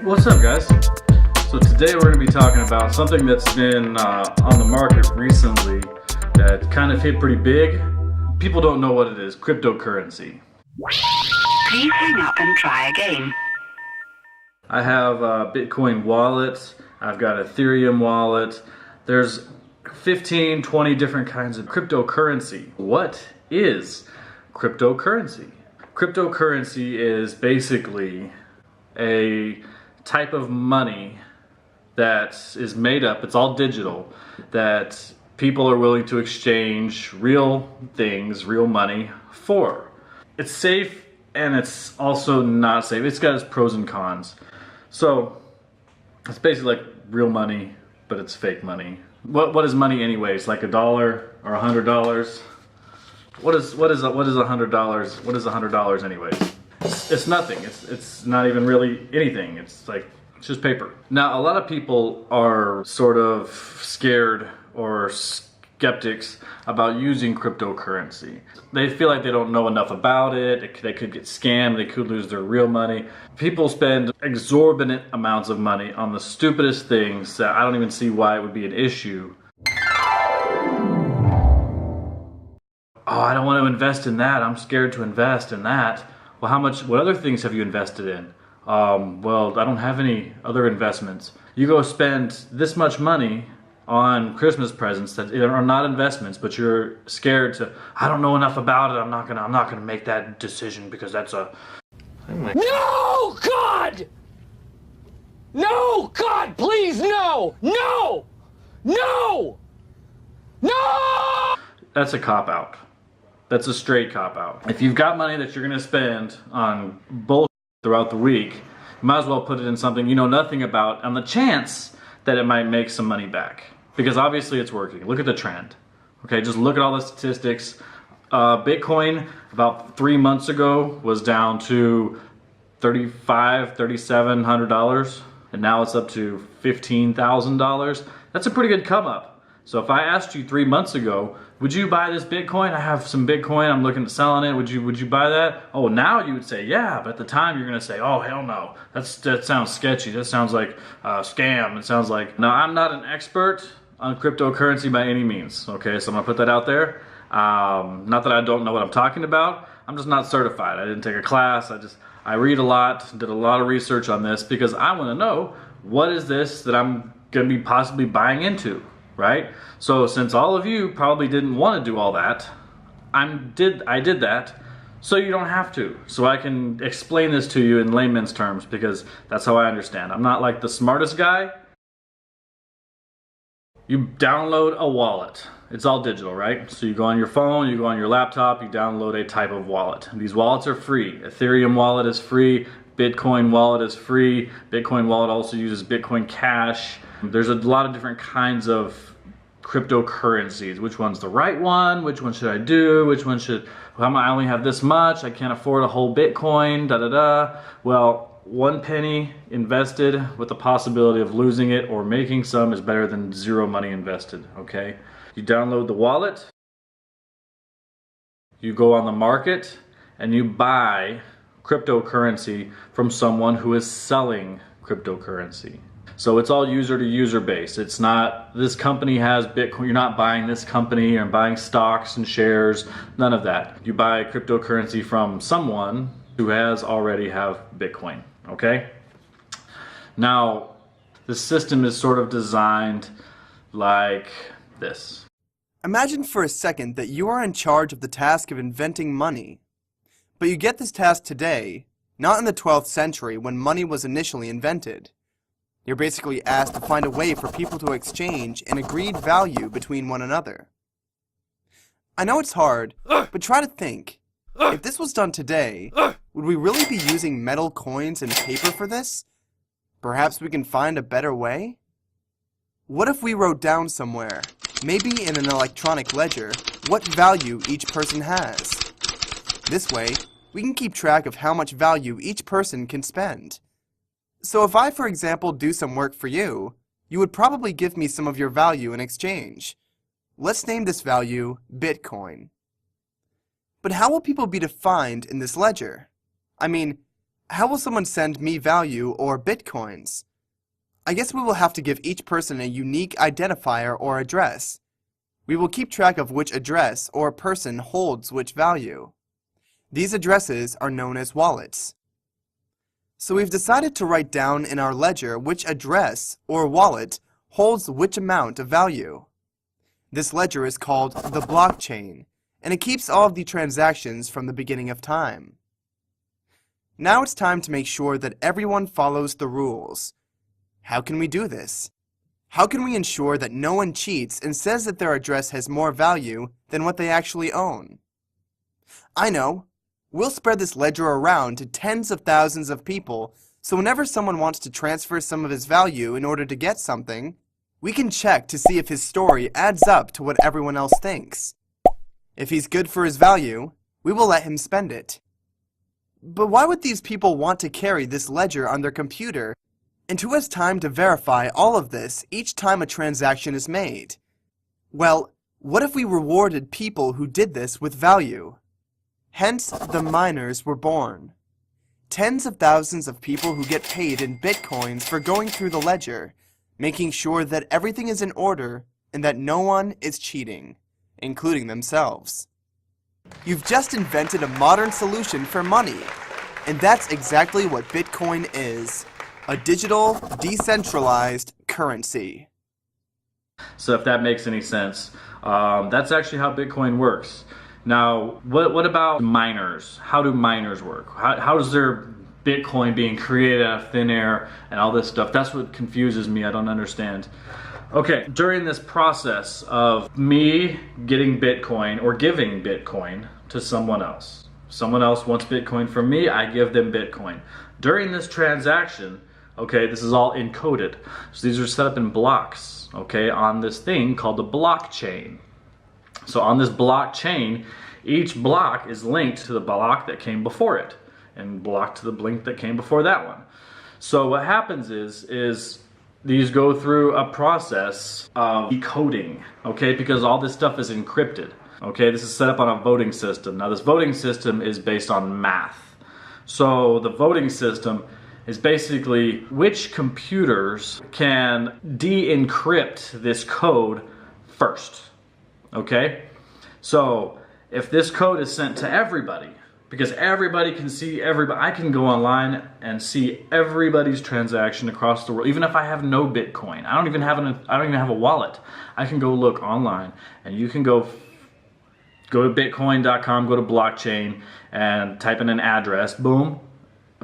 What's up, guys? So today we're going to be talking about something that's been on the market recently that kind of hit pretty big. People don't know what it is, cryptocurrency. Please hang up and try again. I have a BitCoin wallet, I've got Ethereum wallet. There's 15, 20 different kinds of cryptocurrency. What is cryptocurrency? Cryptocurrency is basically a type of money that is made up, it's all digital, that people are willing to exchange real things, real money for. It's safe and it's also not safe. It's got its pros and cons. So it's basically like real money, but it's fake money. What is money anyways? Like $1 or $100? What is $100? What is $100 anyways? It's nothing. It's not even really anything. It's just paper. Now, a lot of people are sort of scared or skeptics about using cryptocurrency. They feel like they don't know enough about it. They could get scammed. They could lose their real money. People spend exorbitant amounts of money on the stupidest things that I don't even see why it would be an issue. Oh, I don't want to invest in that. I'm scared to invest in that. Well, what other things have you invested in? Well, I don't have any other investments. You go spend this much money on Christmas presents that are not investments, but you're scared to, I don't know enough about it. I'm not gonna make that decision because that's a... No, God! No, God, please, no! No! No! No! That's a cop-out. That's a straight cop-out. If you've got money that you're gonna spend on bullshit throughout the week, you might as well put it in something you know nothing about on the chance that it might make some money back. Because obviously it's working. Look at the trend. Okay, just look at all the statistics. Bitcoin about 3 months ago was down to $3,700, and now it's up to $15,000. That's a pretty good come up. So if I asked you 3 months ago, would you buy this Bitcoin? I have some Bitcoin, I'm looking at selling it. Would you buy that? Oh, now you would say, yeah, but at the time you're gonna say, oh, hell no. That sounds sketchy. That sounds like a scam. It sounds like, now I'm not an expert on cryptocurrency by any means. Okay, so I'm gonna put that out there. Not that I don't know what I'm talking about. I'm just not certified. I didn't take a class. I read a lot, did a lot of research on this because I wanna know what is this that I'm gonna be possibly buying into. Right? So since all of you probably didn't want to do all that, I did that, so you don't have to. So I can explain this to you in layman's terms because that's how I understand. I'm not like the smartest guy. You download a wallet. It's all digital, right? So you go on your phone, you go on your laptop, you download a type of wallet. These wallets are free. Ethereum wallet is free. Bitcoin wallet is free. Bitcoin wallet also uses Bitcoin Cash. There's a lot of different kinds of cryptocurrencies. Which one's the right one? Which one should I do? Which one should, I only have this much, I can't afford a whole Bitcoin, da-da-da. Well, 1 penny invested with the possibility of losing it or making some is better than 0 money invested, okay? You download the wallet, you go on the market, and you buy cryptocurrency from someone who is selling cryptocurrency. So it's all user to user based. It's not, this company has Bitcoin, you're not buying this company or buying stocks and shares, none of that. You buy cryptocurrency from someone who already have Bitcoin, okay? Now, the system is sort of designed like this. Imagine for a second that you are in charge of the task of inventing money. But you get this task today, not in the 12th century when money was initially invented. You're basically asked to find a way for people to exchange an agreed value between one another. I know it's hard, but try to think. If this was done today, would we really be using metal coins and paper for this? Perhaps we can find a better way? What if we wrote down somewhere, maybe in an electronic ledger, what value each person has? This way, we can keep track of how much value each person can spend. So if I, for example, do some work for you, you would probably give me some of your value in exchange. Let's name this value Bitcoin. But how will people be defined in this ledger? I mean, How will someone send me value or bitcoins? I guess we will have to give each person a unique identifier or address. We will keep track of which address or person holds which value. These addresses are known as wallets. So we've decided to write down in our ledger which address or wallet holds which amount of value. This ledger is called the blockchain, and it keeps all of the transactions from the beginning of time. Now it's time to make sure that everyone follows the rules. How can we do this? How can we ensure that no one cheats and says that their address has more value than what they actually own? I know. We'll spread this ledger around to tens of thousands of people, so whenever someone wants to transfer some of his value in order to get something, we can check to see if his story adds up to what everyone else thinks. If he's good for his value, we will let him spend it. But why would these people want to carry this ledger on their computer? And who has time to verify all of this each time a transaction is made? Well, what if we rewarded people who did this with value? Hence, the miners were born. Tens of thousands of people who get paid in bitcoins for going through the ledger, making sure that everything is in order and that no one is cheating, including themselves. You've just invented a modern solution for money, and that's exactly what Bitcoin is. A digital, decentralized currency. So if that makes any sense, that's actually how Bitcoin works. Now, what about miners? How do miners work? How is their Bitcoin being created out of thin air and all this stuff? That's what confuses me. I don't understand. Okay, during this process of me getting Bitcoin or giving Bitcoin to someone else wants Bitcoin from me, I give them Bitcoin. During this transaction, okay, this is all encoded. So these are set up in blocks, okay, on this thing called the blockchain. So on this blockchain, each block is linked to the block that came before it, and block to the link that came before that one. So what happens is these go through a process of decoding, okay, because all this stuff is encrypted. Okay, this is set up on a voting system. Now this voting system is based on math. So the voting system is basically which computers can de-encrypt this code first. Okay? So if this code is sent to everybody, because everybody can see everybody, I can go online and see everybody's transaction across the world, even if I have no Bitcoin. I don't even have a wallet. I can go look online, and you can go to bitcoin.com, go to blockchain, and type in an address, boom,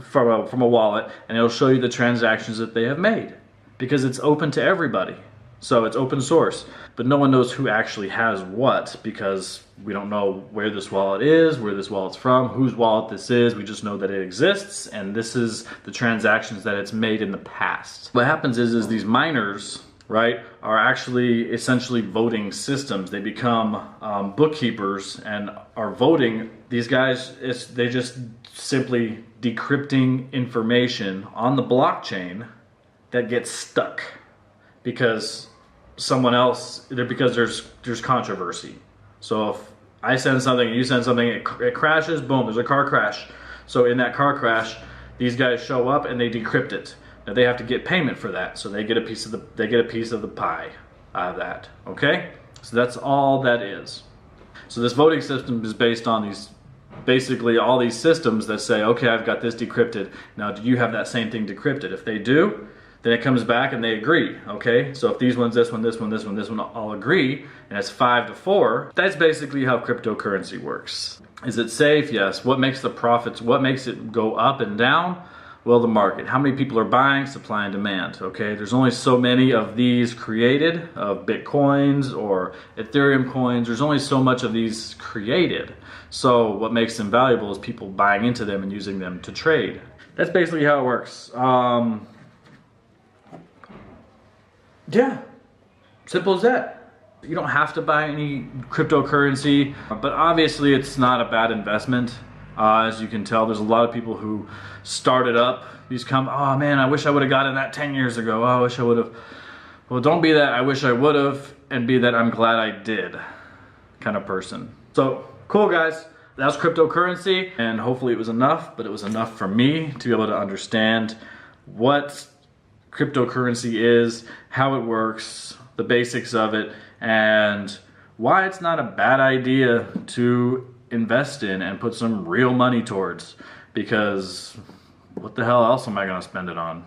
from a wallet, and it'll show you the transactions that they have made, because it's open to everybody. So it's open source, but no one knows who actually has what, because we don't know where this wallet is, where this wallet's from, whose wallet this is. We just know that it exists, and this is the transactions that it's made in the past. What happens is these miners, right, are actually essentially voting systems. They become bookkeepers and are voting. These guys, they just simply decrypting information on the blockchain that gets stuck because there's controversy. So if I send something and you send something, it crashes, boom, there's a car crash. So in that car crash, these guys show up and they decrypt it. Now they have to get payment for that, so they get a piece of the pie out of that. Okay? So that's all that is. So this voting system is based on these, basically all these systems that say, okay, I've got this decrypted. Now do you have that same thing decrypted? If they do, then it comes back and they agree, okay? So if these ones, this one, all agree, and it's 5-4, that's basically how cryptocurrency works. Is it safe? Yes. What makes the profits, what makes it go up and down? Well, the market. How many people are buying? Supply and demand, okay? There's only so many of these created, of Bitcoins or Ethereum coins. There's only so much of these created. So what makes them valuable is people buying into them and using them to trade. That's basically how it works. Yeah, simple as that. You don't have to buy any cryptocurrency, but obviously it's not a bad investment. As you can tell, there's a lot of people who started up these oh man, I wish I would have gotten that 10 years ago. Oh, I wish I would have. Well, don't be that I wish I would have, and be that I'm glad I did kind of person. So, cool guys. That's cryptocurrency, and hopefully it was enough, but it was enough for me to be able to understand what cryptocurrency is, how it works, the basics of it, and why it's not a bad idea to invest in and put some real money towards, because what the hell else am I going to spend it on?